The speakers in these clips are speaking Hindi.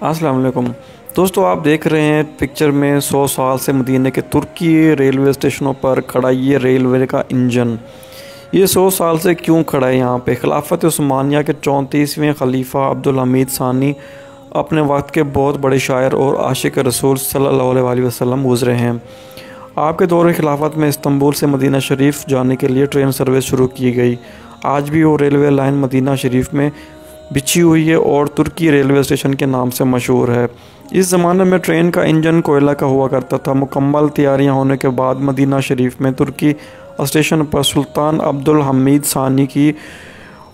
अस्सलाम वालेकुम दोस्तों, आप देख रहे हैं पिक्चर में 100 साल से मदीने के तुर्की रेलवे स्टेशनों पर खड़ा ये रेलवे का इंजन। ये 100 साल से क्यों खड़ा है यहाँ पे? खिलाफत उस्मानिया के 34वें खलीफा अब्दुल हमीद सानी अपने वक्त के बहुत बड़े शायर और आशिक रसूल सल्लल्लाहु अलैहि वसल्लम गुज़रे हैं। आपके दौर खिलाफत में इस्तंबुल से मदीना शरीफ जाने के लिए ट्रेन सर्विस शुरू की गई। आज भी वो रेलवे लाइन मदीना शरीफ में बिछी हुई है और तुर्की रेलवे स्टेशन के नाम से मशहूर है। इस ज़माने में ट्रेन का इंजन कोयला का हुआ करता था। मुकम्मल तैयारियां होने के बाद मदीना शरीफ में तुर्की स्टेशन पर सुल्तान अब्दुल हमीद सानी की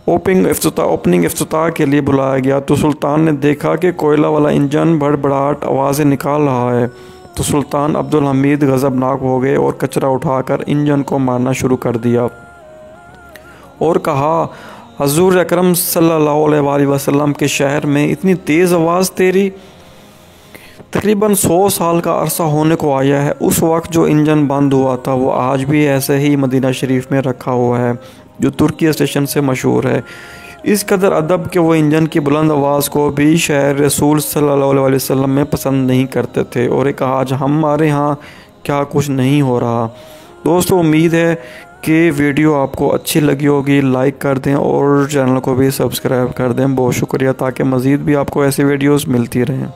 ओपनिंग इफ्तिताह के लिए बुलाया गया तो सुल्तान ने देखा कि कोयला वाला इंजन भड़बड़ाहट आवाज़ें निकाल रहा है, तो सुल्तान अब्दुल हमीद गज़बनाक हो गए और कचरा उठाकर इंजन को मारना शुरू कर दिया और कहा, हजूर अकरम सल्लल्लाहु अलैहि वसल्लम के शहर में इतनी तेज़ आवाज़ तेरी? तकरीबन 100 साल का अरसा होने को आया है। उस वक्त जो इंजन बंद हुआ था वो आज भी ऐसे ही मदीना शरीफ में रखा हुआ है, जो तुर्की स्टेशन से मशहूर है। इस कदर अदब के वो इंजन की बुलंद आवाज़ को भी शहर रसूल सल्लल्लाहु अलैहि वसल्लम में पसंद नहीं करते थे और एक आज हमारे यहाँ क्या कुछ नहीं हो रहा। दोस्तों, उम्मीद है कि वीडियो आपको अच्छी लगी होगी। लाइक कर दें और चैनल को भी सब्सक्राइब कर दें। बहुत शुक्रिया, ताकि मज़ीद भी आपको ऐसी वीडियोस मिलती रहें।